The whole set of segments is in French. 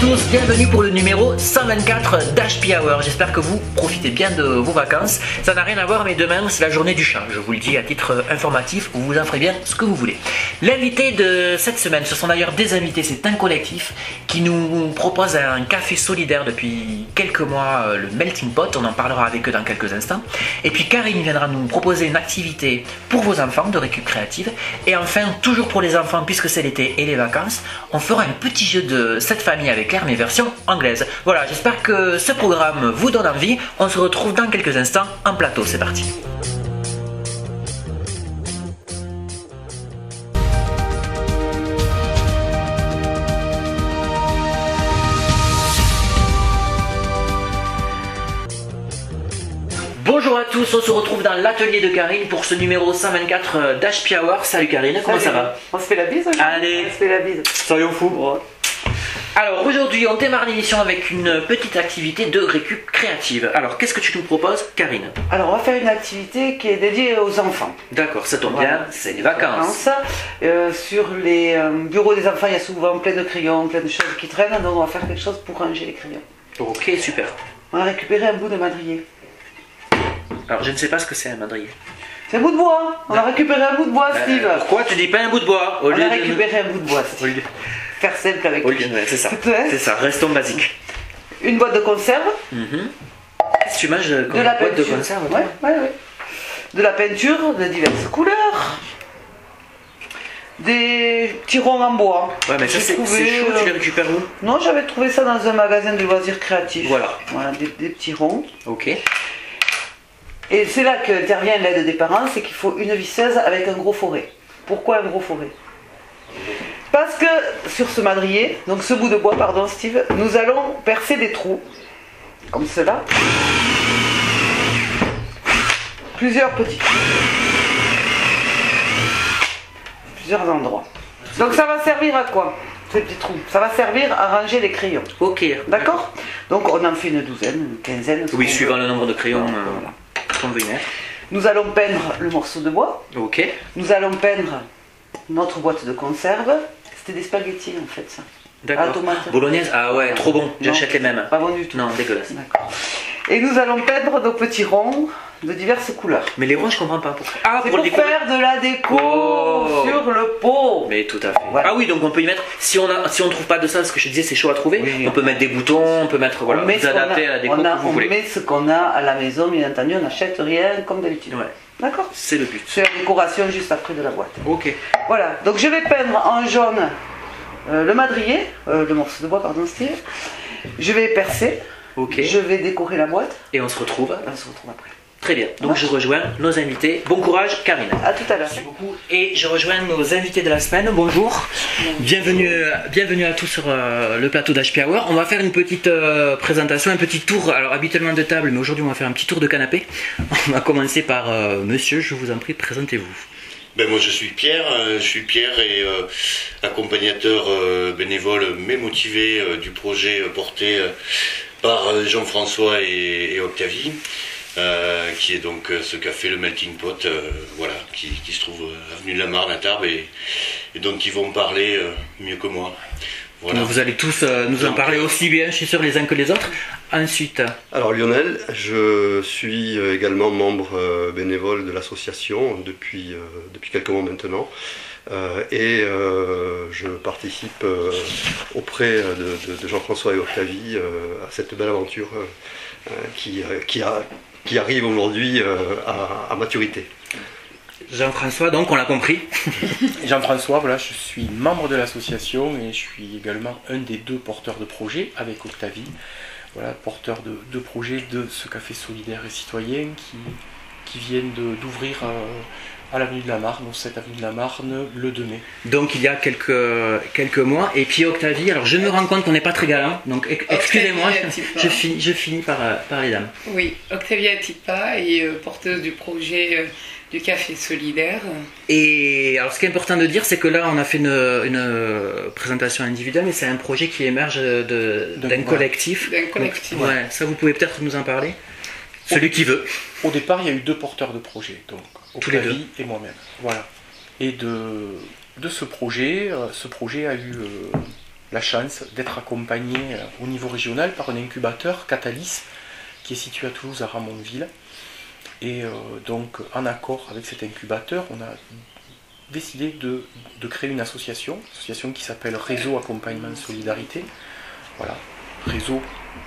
tous, bienvenue pour le numéro 124 d'HP Hour. J'espère que vous profitez bien de vos vacances. Ça n'a rien à voir, mais demain c'est la journée du chat. Je vous le dis à titre informatif, vous en ferez bien ce que vous voulez. L'invité de cette semaine, ce sont d'ailleurs des invités, c'est un collectif qui nous propose un café solidaire depuis quelques mois, le Melting Pot. On en parlera avec eux dans quelques instants. Et puis Karine viendra nous proposer une activité pour vos enfants de récup créative. Et enfin, toujours pour les enfants, puisque c'est l'été et les vacances, on fera un petit jeu de cette famille avec Claire, mais version anglaise. Voilà, j'espère que ce programme vous donne envie. On se retrouve dans quelques instants en plateau, c'est parti. Bonjour à tous, on se retrouve dans l'atelier de Karine pour ce numéro 124 d'HP Hour. Salut Karine, comment ça va? On se fait la bise? Allez, on se fait la bise. Soyons fous. Ouais. Alors aujourd'hui, on démarre l'émission avec une petite activité de récup créative. Alors qu'est-ce que tu nous proposes, Karine? Alors on va faire une activité qui est dédiée aux enfants. D'accord, ça tombe bien, c'est les vacances. Sur les bureaux des enfants, il y a souvent plein de crayons, plein de choses qui traînent, donc on va faire quelque chose pour ranger les crayons. Ok, super. On va récupérer un bout de madrier. Alors je ne sais pas ce que c'est un madrier. C'est un bout de bois. On a récupéré un bout de bois, Steve. Pourquoi tu dis pas un bout de bois au lieu On a récupéré un bout de bois, Steve. Faire simple avec lui. C'est ça. C'est ça, restons basiques. Une boîte de conserve. Qu'est-ce que tu manges comme de la boîte peinture. de conserve? Ouais. De la peinture de diverses couleurs. Des petits ronds en bois. Ouais, mais ça c'est chaud, tu les récupères où? Non, j'avais trouvé ça dans un magasin de loisirs créatifs. Voilà. Voilà, des petits ronds. Ok. Et c'est là qu'intervient l'aide des parents, c'est qu'il faut une visseuse avec un gros foret. Pourquoi un gros foret? Parce que sur ce madrier, donc ce bout de bois, pardon Steve, nous allons percer des trous, comme cela. Plusieurs petits trous. Plusieurs endroits. Donc ça va servir à quoi, ces petits trous? Ça va servir à ranger les crayons. Ok. D'accord. Donc on en fait une douzaine, une quinzaine. Oui, suivant le nombre de crayons qu'on veut y mettre. Nous allons peindre le morceau de bois. Ok. Nous allons peindre notre boîte de conserve. C'était des spaghettis en fait ça. D'accord. Bolognaise? Ah ouais, trop bon. J'achète les mêmes. Pas bon du tout. Non, dégueulasse. D'accord. Et nous allons peindre nos petits ronds de diverses couleurs. Mais les ronds, je comprends pas pourquoi. Ah, c'est pour faire de la déco sur le pot. Mais tout à fait. Voilà. Ah oui, donc on peut y mettre, si on trouve pas de ça, ce que je disais, c'est chaud à trouver, on peut mettre des boutons, on peut mettre, voilà, vous adapter à la déco que vous voulez. On met ce qu'on a à la maison, bien entendu, on n'achète rien comme d'habitude. Ouais. D'accord. C'est le but. C'est la décoration juste après de la boîte. Ok. Voilà, donc je vais peindre en jaune le madrier, le morceau de bois, pardon, Steve. Je vais percer. Ok. Je vais décorer la boîte. Et on se retrouve après. Très bien. Donc je rejoins nos invités. Bon courage, Karine. À tout à l'heure. Merci beaucoup. Et je rejoins nos invités de la semaine. Bonjour. Bienvenue à tous sur le plateau d'HP Hour. On va faire une petite présentation, un petit tour. Alors habituellement de table, mais aujourd'hui on va faire un petit tour de canapé. On va commencer par monsieur, je vous en prie, présentez-vous. Ben moi je suis Pierre et accompagnateur bénévole mais motivé du projet porté par Jean-François et Octavie, qui est donc ce café le Melting Pot, voilà, qui se trouve avenue de la Marne à Tarbes et donc ils vont me parler mieux que moi. Voilà. Vous allez tous nous en parler aussi bien, je suis sûr, les uns que les autres. Ensuite. Alors Lionel, je suis également membre bénévole de l'association depuis quelques mois maintenant. Je participe auprès de Jean-François et Octavie à cette belle aventure qui arrive aujourd'hui à maturité. Jean-François, donc on l'a compris. Jean-François, voilà, je suis membre de l'association et je suis également un des deux porteurs de projet avec Octavie. Voilà, porteur de projet de ce café solidaire et citoyen qui viennent d'ouvrir à l'avenue de la Marne, au 7 avenue de la Marne, le 2 mai. Donc il y a quelques mois. Et puis Octavie, alors je me rends compte qu'on n'est pas très galant, donc excusez-moi, je finis par les dames. Oui, Octavie Atipa est porteuse du projet du café solidaire. Et alors ce qui est important de dire, c'est que là on a fait une présentation individuelle, mais c'est un projet qui émerge d'un collectif. D'un collectif. Donc, ouais, ça vous pouvez peut-être nous en parler. Celui qui veut. Au départ, il y a eu deux porteurs de projet, donc tous les deux Octavie et moi-même. Voilà. Et de ce projet a eu la chance d'être accompagné au niveau régional par un incubateur, Catalyst, qui est situé à Toulouse, à Ramonville. Et donc, en accord avec cet incubateur, on a décidé de créer une association qui s'appelle Réseau Accompagnement Solidarité. Voilà, réseau,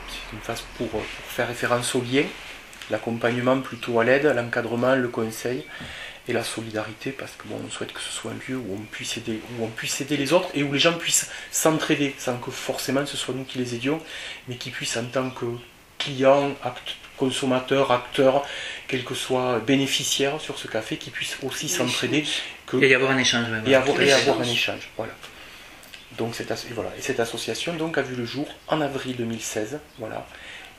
c'est une phase pour faire référence au lien, l'accompagnement plutôt à l'aide, l'encadrement, le conseil et la solidarité, parce que bon, on souhaite que ce soit un lieu où on puisse aider les autres et où les gens puissent s'entraider, sans que forcément ce soit nous qui les aidions, mais qu'ils puissent en tant que clients, consommateurs, acteurs, quels que soient bénéficiaires sur ce café, qu'ils puissent aussi s'entraider. Et y avoir un échange même. Et avoir un échange, voilà. Donc cette association donc, a vu le jour en avril 2016, voilà.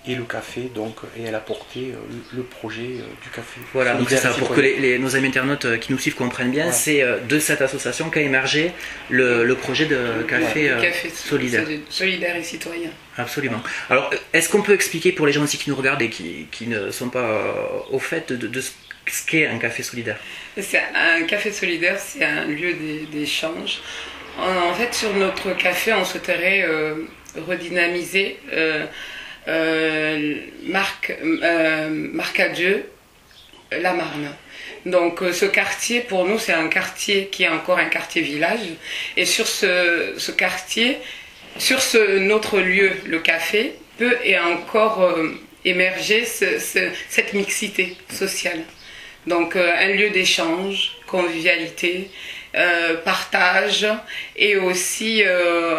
Et le café, donc, et elle a porté le projet du café. Voilà, donc c'est ça, pour que nos amis internautes qui nous suivent comprennent bien, voilà. C'est de cette association qu'a émergé le projet de café, solidaire et citoyen. Absolument. Alors, est-ce qu'on peut expliquer pour les gens aussi qui nous regardent et qui ne sont pas au fait de ce qu'est un café solidaire? Un café solidaire, c'est un lieu d'échange. En fait, sur notre café, on souhaiterait redynamiser Marc Adieu, la Marne. Donc ce quartier, pour nous, c'est un quartier qui est encore un quartier village. Et sur ce quartier, sur notre lieu, le café, peut et encore émerger cette mixité sociale. Donc un lieu d'échange, convivialité, partage, et aussi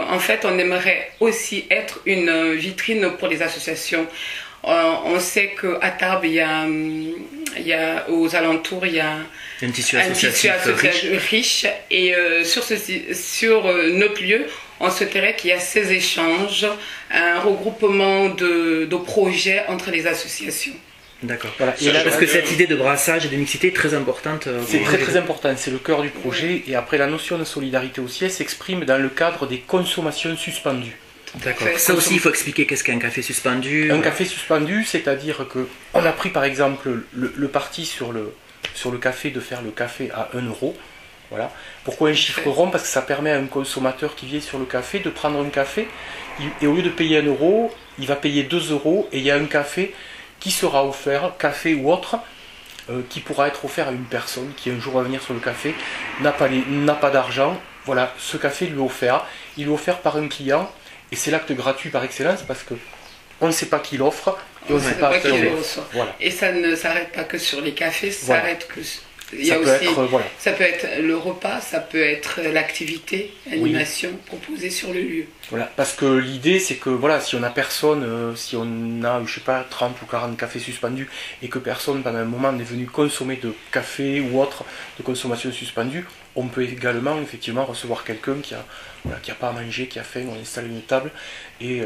en fait on aimerait aussi être une vitrine pour les associations. On sait qu'à Tarbes il y a aux alentours il y a un tissu associatif riche, et sur notre lieu on souhaiterait qu'il y ait ces échanges, un regroupement de projets entre les associations. D'accord. Voilà. Parce que cette idée de brassage et de mixité est très importante. C'est très important, c'est le cœur du projet. Et après, la notion de solidarité aussi, elle s'exprime dans le cadre des consommations suspendues. D'accord. Ça aussi, il faut expliquer qu'est-ce qu'un café suspendu. Un café suspendu, c'est-à-dire qu'on a pris par exemple le parti sur le café de faire le café à 1 euro. Voilà. Pourquoi un chiffre rond? Parce que ça permet à un consommateur qui vient sur le café de prendre un café et au lieu de payer 1 euro, il va payer 2 euros et il y a un café qui sera offert, café ou autre, qui pourra être offert à une personne qui un jour va venir sur le café, n'a pas d'argent. Voilà, ce café lui est offert. Il est offert par un client et c'est l'acte gratuit par excellence parce que on ne sait pas qui l'offre et on ne sait pas qui l'offre. Voilà. Et ça ne s'arrête pas que sur les cafés, ça voilà. s'arrête que... Ça peut être le repas, ça peut être l'activité, l'animation proposée sur le lieu. Voilà, parce que l'idée c'est que voilà, si on a personne, si on a, je sais pas, 30 ou 40 cafés suspendus et que personne pendant un moment n'est venu consommer de café ou autre de consommation suspendue, on peut également effectivement recevoir quelqu'un qui a pas à manger, qui a faim, on installe une table et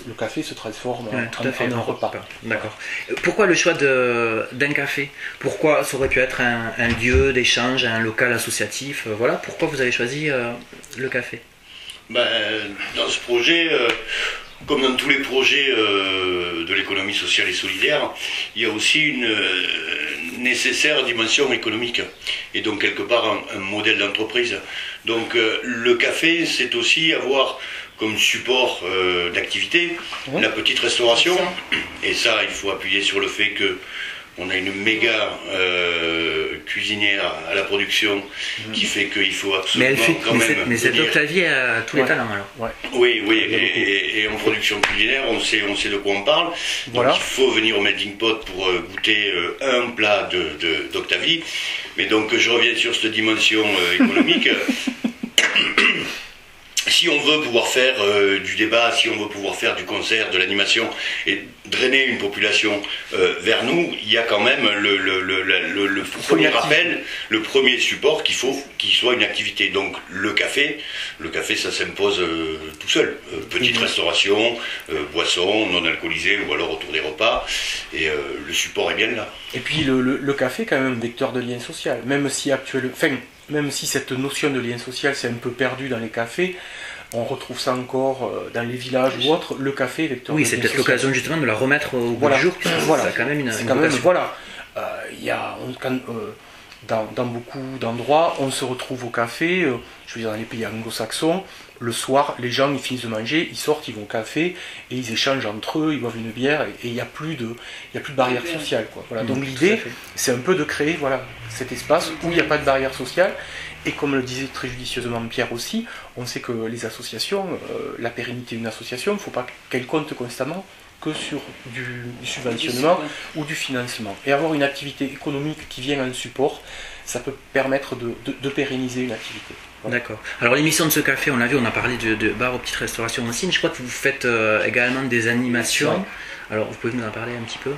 le café se transforme en un repas. D'accord. Pourquoi le choix d'un café? Pourquoi ça aurait pu être un lieu d'échange, un local associatif? Voilà, pourquoi vous avez choisi le café? Dans ce projet, comme dans tous les projets de l'économie sociale et solidaire, il y a aussi une nécessaire dimension économique et donc quelque part un modèle d'entreprise. Donc le café, c'est aussi avoir comme support d'activité la petite restauration, et ça il faut appuyer sur le fait que on a une méga cuisinière à la production qui fait qu'il faut absolument mais cette Octavie a tous les talents alors. Ouais. Oui, et en production culinaire, on sait de quoi on parle. Voilà. Donc il faut venir au Melting Pot pour goûter un plat d'Octavie. Mais donc je reviens sur cette dimension économique. Si on veut pouvoir faire du débat, si on veut pouvoir faire du concert, de l'animation et drainer une population vers nous, il y a quand même le premier appel, le premier support qu'il faut qu'il soit une activité. Donc le café ça s'impose tout seul. Petite restauration, boisson non alcoolisée ou alors autour des repas, et le support est bien là. Et puis le café est quand même un vecteur de lien social, même si cette notion de lien social c'est un peu perdu dans les cafés, on retrouve ça encore dans les villages ou autres, le café est vecteur de lien social. Oui, c'est peut-être l'occasion justement de la remettre au bout du jour, puisque voilà. ça a quand même une voilà. dans beaucoup d'endroits, on se retrouve au café, je veux dire dans les pays anglo-saxons, le soir, les gens ils finissent de manger, ils sortent, ils vont au café, et ils échangent entre eux, ils boivent une bière, et il n'y a plus de barrière sociale, quoi. Voilà. Donc l'idée, c'est un peu de créer cet espace où il n'y a pas de barrière sociale, et comme le disait très judicieusement Pierre aussi, on sait que les associations, la pérennité d'une association, il ne faut pas qu'elle compte constamment que sur du subventionnement ou du financement. Et avoir une activité économique qui vient en support, ça peut permettre de pérenniser une activité. Voilà. D'accord. Alors l'émission de ce café, on l'a vu, on a parlé de bar aux petites restaurations aussi, mais je crois que vous faites également des animations. Ouais. Alors vous pouvez nous en parler un petit peu?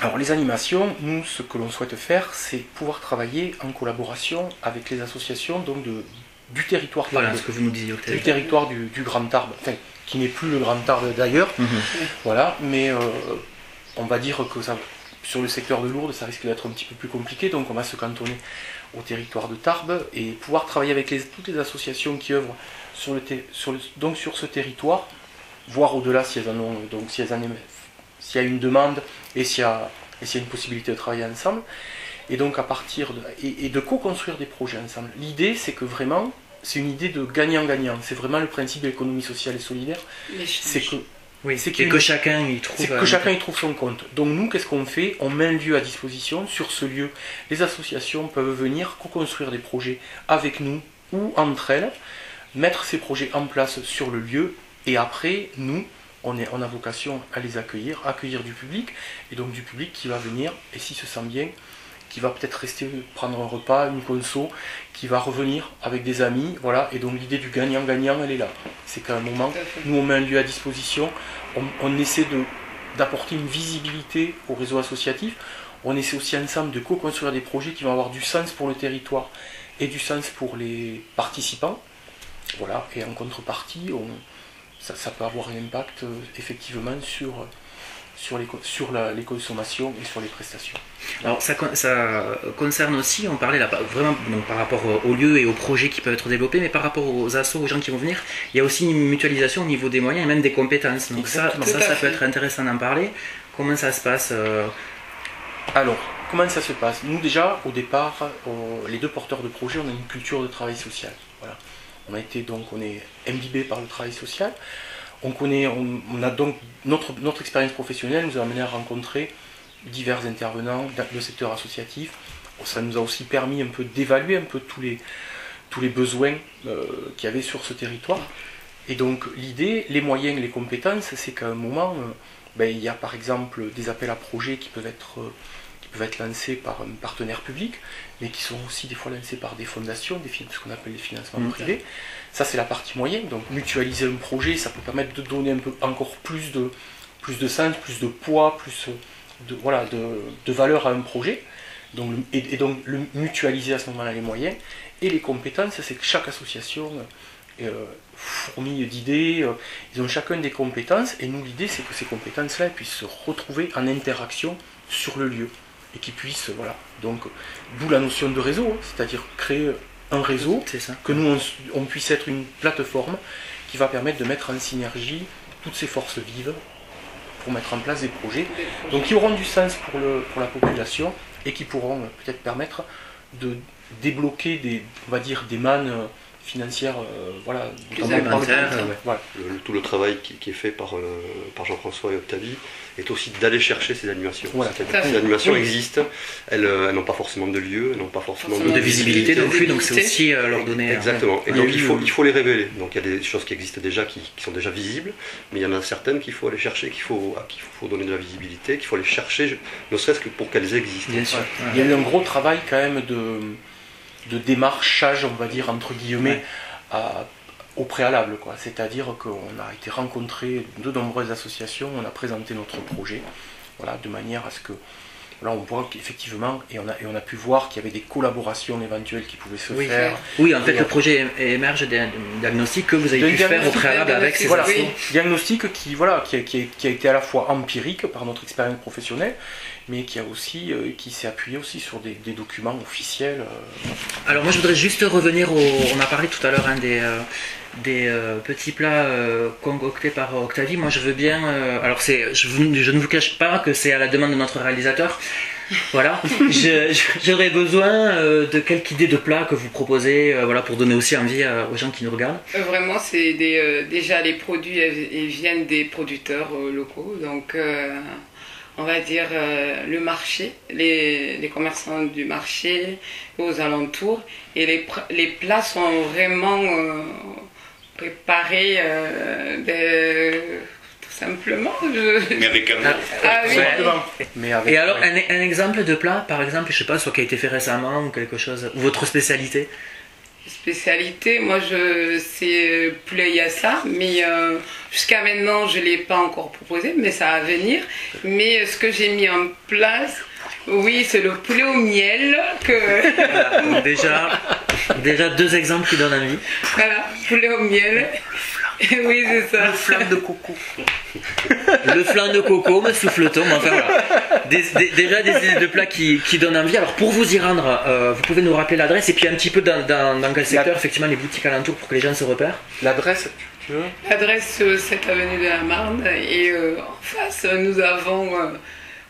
Alors les animations, nous ce que l'on souhaite faire, c'est pouvoir travailler en collaboration avec les associations donc du territoire. Voilà ce que vous nous disiez au du territoire du Grand Tarbes, enfin, qui n'est plus le Grand Tarbes d'ailleurs. Voilà, mais on va dire que ça, sur le secteur de Lourdes, ça risque d'être un petit peu plus compliqué, donc on va se cantonner au territoire de Tarbes et pouvoir travailler avec toutes les associations qui œuvrent sur ce territoire, voire au-delà si elles en ont, donc s'il y a une demande et s'il y a une possibilité de travailler ensemble, et donc à partir de co-construire des projets ensemble. L'idée, c'est que vraiment, c'est une idée de gagnant-gagnant. C'est vraiment le principe de l'économie sociale et solidaire. C'est que chacun y trouve son compte. Donc nous, qu'est-ce qu'on fait? On met un lieu à disposition. Sur ce lieu, les associations peuvent venir co-construire des projets avec nous ou entre elles, mettre ces projets en place sur le lieu, et après, nous, on a vocation à les accueillir du public, et donc du public qui va venir, et s'il se sent bien, qui va peut-être rester prendre un repas, une conso, qui va revenir avec des amis, voilà, et donc l'idée du gagnant-gagnant, elle est là. C'est qu'à un moment, nous on met un lieu à disposition, on essaie d'apporter une visibilité au réseau associatif, on essaie aussi ensemble de co-construire des projets qui vont avoir du sens pour le territoire et du sens pour les participants, voilà, et en contrepartie, ça peut avoir un impact effectivement sur les consommations et sur les prestations. Alors ça concerne aussi, on parlait là vraiment donc, par rapport aux lieux et aux projets qui peuvent être développés, mais par rapport aux assos, aux gens qui vont venir, il y a aussi une mutualisation au niveau des moyens et même des compétences. Donc ça peut être intéressant d'en parler. Comment ça se passe Alors, comment ça se passe? Nous déjà, au départ, les deux porteurs de projet, on a une culture de travail social. Voilà. On est imbibé par le travail social. On a donc notre expérience professionnelle nous a amené à rencontrer divers intervenants du secteur associatif. Ça nous a aussi permis un peu d'évaluer un peu tous les besoins qu'il y avait sur ce territoire. Et donc l'idée, les moyens, les compétences, c'est qu'à un moment, il y a par exemple des appels à projets qui peuvent être lancés par un partenaire public, mais qui sont aussi des fois lancés par des fondations, ce qu'on appelle les financements privés. Ça, c'est la partie moyenne. Donc mutualiser un projet, ça peut permettre de donner encore plus de sens, plus de poids, plus de valeur à un projet. Donc, et donc le mutualiser à ce moment-là les moyens. Et les compétences, c'est que chaque association fourmille d'idées, ils ont chacun des compétences, et nous l'idée c'est que ces compétences-là puissent se retrouver en interaction sur le lieu, et qu'ils puissent, donc d'où la notion de réseau, c'est-à-dire créer un réseau, que nous on puisse être une plateforme qui va permettre de mettre en synergie toutes ces forces vives pour mettre en place des projets, donc qui auront du sens pour la population et qui pourront peut-être permettre de débloquer des mannes financières, tout le travail qui est fait par Jean-François et Octavie est aussi d'aller chercher ces animations. Ces animations existent, elles n'ont pas forcément de lieu, elles n'ont pas forcément de visibilité non plus, donc c'est aussi leur donner. Exactement. Et donc il faut les révéler. Donc il y a des choses qui existent déjà, qui sont déjà visibles, mais il y en a certaines qu'il faut aller chercher, qu'il faut donner de la visibilité, qu'il faut aller chercher, ne serait-ce que pour qu'elles existent. Bien sûr. Il y a eu un gros travail quand même de démarchage, on va dire, entre guillemets, au préalable, quoi. C'est-à-dire qu'on a été rencontré de nombreuses associations, on a présenté notre projet, de manière à ce que on voit qu'effectivement, et on a pu voir qu'il y avait des collaborations éventuelles qui pouvaient se faire. Oui, en fait, le projet émerge d'un diagnostic que vous avez pu faire au préalable avec ces assos. Diagnostic qui a été à la fois empirique par notre expérience professionnelle, mais qui s'est appuyé aussi sur des documents officiels. Alors moi je voudrais juste revenir on a parlé tout à l'heure des petits plats concoctés par Octavie. Moi je veux bien, je ne vous cache pas que c'est à la demande de notre réalisateur, Voilà. J'aurais besoin de quelques idées de plats que vous proposez, voilà, pour donner aussi envie aux gens qui nous regardent. Vraiment, c'est déjà les produits ils viennent des producteurs locaux, donc on va dire le marché, les commerçants du marché aux alentours, et les plats sont vraiment préparés tout simplement. Mais avec un Ah oui. Mais avec, Et alors, un exemple de plat, par exemple, je sais pas, soit qui a été fait récemment ou quelque chose, ou votre spécialité? Spécialité, moi c'est poulet yassa, mais jusqu'à maintenant je ne l'ai pas encore proposé, mais ça va venir. Mais ce que j'ai mis en place, oui, c'est le poulet au miel que. Voilà, donc déjà 2 exemples qui donnent envie. Voilà, poulet au miel. Oui, c'est ça. le flan de coco. Le flan de coco, me souffle-t-on, mais enfin voilà. Déjà des idées de plats qui donnent envie. Alors pour vous y rendre, vous pouvez nous rappeler l'adresse et puis un petit peu dans quel secteur, effectivement, les boutiques alentours pour que les gens se repèrent. L'adresse, tu veux? L'adresse 7 avenue de la Marne, et en face nous avons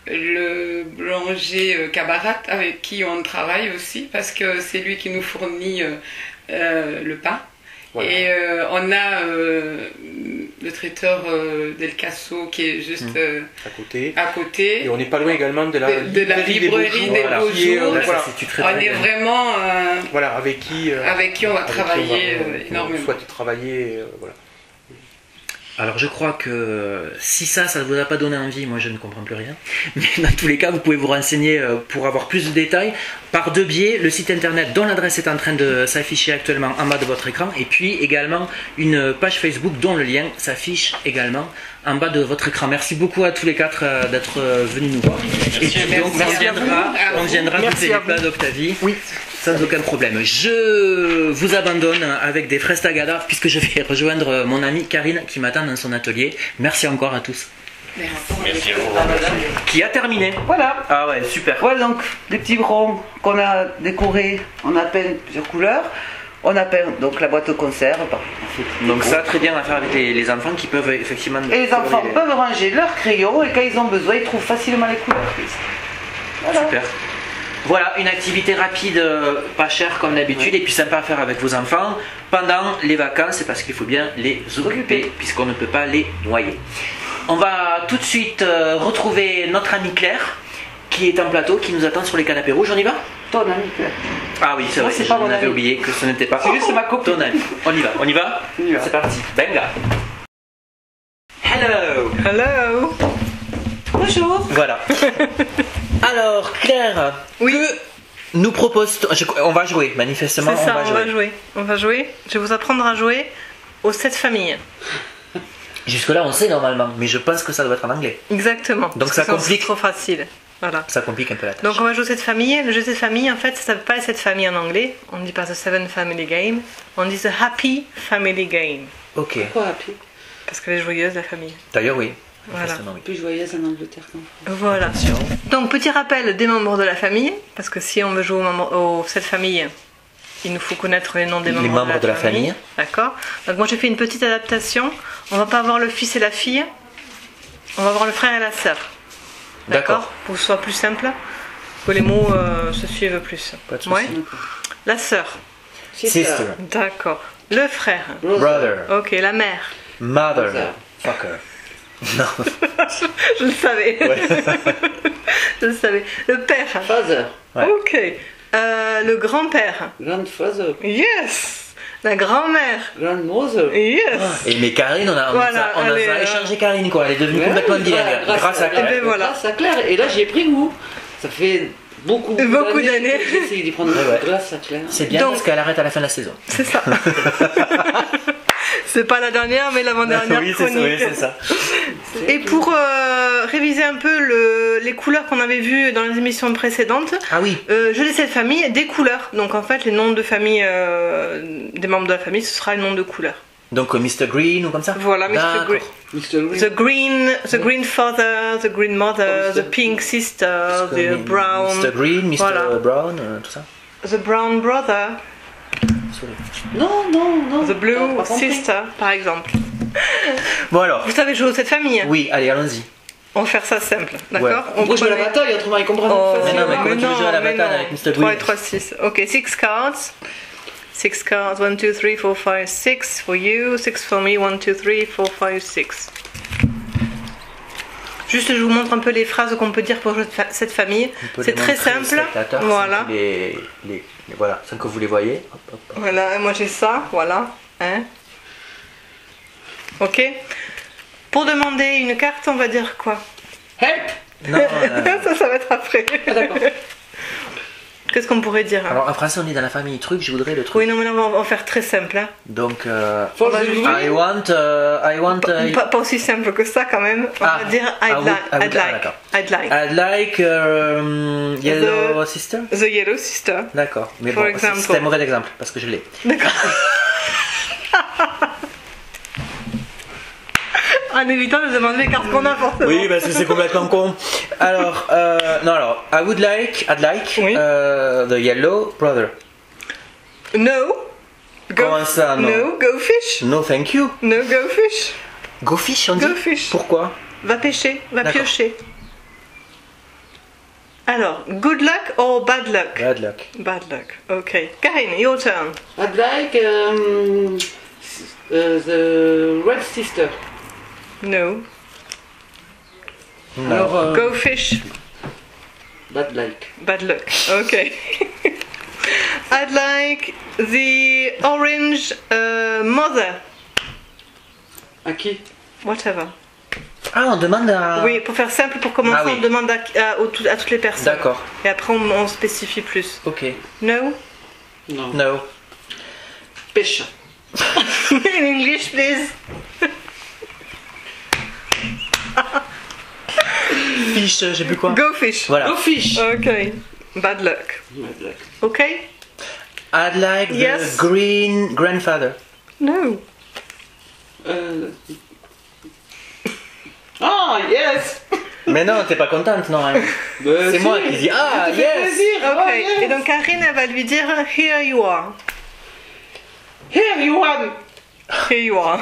le boulanger Cabaret avec qui on travaille aussi, parce que c'est lui qui nous fournit le pain. Voilà. Et on a le traiteur Del Casso qui est juste à côté. Et on n'est pas loin également de la librairie des Beaux Jours. On est vraiment voilà, avec qui on va travailler énormément. On souhaite travailler, voilà. Alors je crois que si ça ne vous a pas donné envie, moi je ne comprends plus rien. Mais dans tous les cas, vous pouvez vous renseigner pour avoir plus de détails par 2 biais, le site internet dont l'adresse est en train de s'afficher actuellement en bas de votre écran, et puis également une page Facebook dont le lien s'affiche également en bas de votre écran. Merci beaucoup à tous les 4 d'être venus nous voir. Et puis donc on viendra goûter les plats d'Octavie. Oui. Sans aucun problème. Je vous abandonne avec des fraises tagada puisque je vais rejoindre mon amie Karine qui m'attend dans son atelier. Merci encore à tous. Merci à vous. Qui a terminé. Voilà. Ah ouais, super. Voilà donc les petits ronds qu'on a décorés, on a peint plusieurs couleurs. On a peint donc la boîte de conserve. Donc ça, très bien à faire avec les enfants qui peuvent effectivement... Et les enfants peuvent ranger leurs crayons et quand ils ont besoin, ils trouvent facilement les couleurs. Voilà. Super. Voilà, une activité rapide, pas chère comme d'habitude, et puis sympa à faire avec vos enfants pendant les vacances, c'est parce qu'il faut bien les occuper, puisqu'on ne peut pas les noyer. On va tout de suite retrouver notre amie Claire, qui est en plateau, qui nous attend sur les canapés rouges. On y va? Ton amie Claire. Ah oui, c'est vrai, c'est pas mon j'en avais ami. oublié que ce n'était pas... C'est juste ma copine. Ton ami. On y va, on y va? On y va. C'est parti, benga. Hello. Hello. Bonjour. Voilà. Alors, Claire, Oui. que nous propose... On va jouer, manifestement. C'est ça, on va jouer. On va jouer. Je vais vous apprendre à jouer aux 7 familles. Jusque-là, on sait normalement, mais je pense que ça doit être en anglais. Exactement. Donc ça Parce que complique. C'est trop facile. Voilà. Ça complique un peu la tâche. Donc on va jouer aux 7 familles. Le jeu 7 familles, en fait, ça s'appelle pas les 7 familles en anglais. On ne dit pas The 7 Family Game. On dit The Happy Family Game. Ok. Pourquoi happy? Parce qu'elle est joyeuse, la famille. D'ailleurs, oui. Voilà. Manifestement, oui. Plus joyeuse en Angleterre qu'en France. Voilà. Donc petit rappel des membres de la famille. Parce que si on veut jouer aux 7 familles, il nous faut connaître les noms des membres de la famille. D'accord. Donc moi j'ai fait une petite adaptation. On va pas avoir le fils et la fille. On va avoir le frère et la sœur. D'accord. Pour que ce soit plus simple. Que les mots se suivent plus. Pas de souci. Ouais. La sœur. Sister. D'accord. Le frère. Brother. Ok. La mère. Mother. Fucker. Non. Je le savais. Ouais. Je le savais. Le père. Father. Ouais. Ok. Le grand-père. Grandfather. Yes. La grand-mère. Grandmother. Yes. Et mais Karine, on a allez, échangé Karine, quoi. Elle est devenue complètement bilingue. Grâce à Claire. Et ben voilà. Grâce à Claire. Et là, j'y ai pris goût. Ça fait beaucoup d'années. que j'ai essayé d'y prendre Ouais. grâce à Claire. C'est bien Donc- parce qu'elle arrête à la fin de la saison. C'est ça. C'est pas la dernière, mais l'avant-dernière chronique. Oui, c'est ça. Et pour réviser un peu les couleurs qu'on avait vues dans les émissions précédentes, Ah oui. je laisse cette famille des couleurs. Donc en fait, les noms de famille des membres de la famille, ce sera le nom de couleur. Donc Mr. Green ou comme ça. Voilà, Mr. D'accord. Green. Mr. Green. The green father, the green mother, the pink sister, the brown, Mr. Green, Mr. Voilà. Brown, tout ça. the brown brother, Non. the blue T'as pas compris. sister, par exemple. Bon alors. Vous savez jouer aux 7 familles? Oui, allez, allons-y. On va faire ça simple, d'accord? Ouais. On peut jouer à la bataille, autrement ils comprennent Oh, pas. Mais non, mais comment tu veux jouer à la bataille avec Mr. 3 et Green? 3, 6. Ok, 6 cards. 6 cards, 1, 2, 3, 4, 5, 6 for you, 6 for me, 1, 2, 3, 4, 5, 6. Juste, je vous montre un peu les phrases qu'on peut dire pour cette famille. On peut C'est les très montrer aux simple. spectateurs, Voilà. Voilà, sans que vous les voyez. Hop, hop, hop. Voilà, moi j'ai ça, voilà. Hein. Ok. Pour demander une carte, on va dire quoi? Help. Non, Ça va être après. D'accord. Qu'est-ce qu'on pourrait dire? Hein? alors en français on est dans la famille truc, je voudrais le truc. Oui, non, mais là, on va faire très simple. Hein. Donc, Faut va le jouer. jouer. I want. Pas aussi simple que ça quand même. On Ah, va dire I would- I'd d'accord. like. I'd like Yellow Sister. The Yellow Sister. D'accord, mais For bon, example. c'était un mauvais exemple parce que je l'ai. D'accord. En évitant de demander les cartes qu'on a forcément. Oui, parce que c'est complètement con. Alors, I'd like Oui. the Yellow Brother. No. Go. Comment ça, non? No, go fish. No, thank you. No, go fish. Go fish, on dit. Go fish. Pourquoi? Va pêcher, va D'accord. piocher. Alors, good luck or bad luck? Bad luck. Bad luck. Okay. Karine, your turn. I'd like the Red Sister. No. No. Alors, Go fish. bad like. Bad luck. Okay. I'd like the orange mother. À qui? Whatever. Ah, on demande à. Oui, pour faire simple, pour commencer, Ah oui. on demande à toutes les personnes. D'accord. Et après, on spécifie plus. Ok. No? Non. No. Pêche. In English, please. Fish, je sais plus quoi. Go fish. Voilà. Go fish. Okay. Bad luck. Bad luck. Okay? I'd like Yes. the green grandfather. No. Ah, yes. Mais non, t'es pas contente, non? Hein. C'est moi qui dis ah, Ça fait yes. plaisir. Ok. Ah, yes. Et donc, Karine, elle va lui dire Here you are. Here you are. Here you are.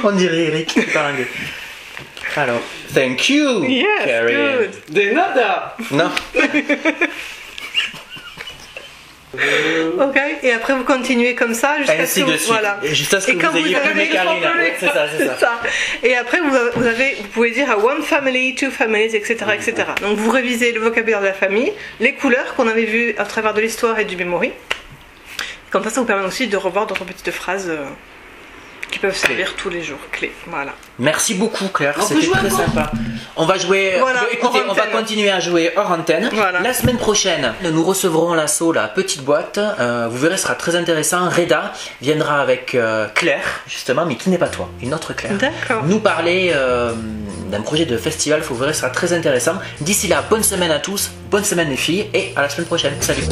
On dirait Eric qui parle anglais. Alors, thank you, Yes, Carrie. good. De nada. Non. Ok. Et après, vous continuez comme ça jusqu'à ce Ainsi que de suite. voilà. Et jusqu'à ce que Et quand vous ayez vous plus avez mes Karine. Ouais, c'est ça, c'est ça. Et après, vous pouvez dire à one family, two families, etc., etc. Donc, vous révisez le vocabulaire de la famille, les couleurs qu'on avait vues à travers de l'histoire et du memory. Comme ça vous permet aussi de revoir d'autres petites phrases qui peuvent servir tous les jours. Clés. Voilà. Merci beaucoup, Claire. On peut C'était jouer très encore sympa. On va jouer. Voilà, écoutez, hors on va antenne. continuer à jouer hors antenne. Voilà. La semaine prochaine, nous recevrons l'assaut, la petite boîte. Vous verrez, ce sera très intéressant. Reda viendra avec Claire, justement, mais qui n'est pas toi, une autre Claire. D'accord. Nous parler d'un projet de festival. Vous verrez, ce sera très intéressant. D'ici là, bonne semaine à tous, bonne semaine les filles, et à la semaine prochaine. Salut.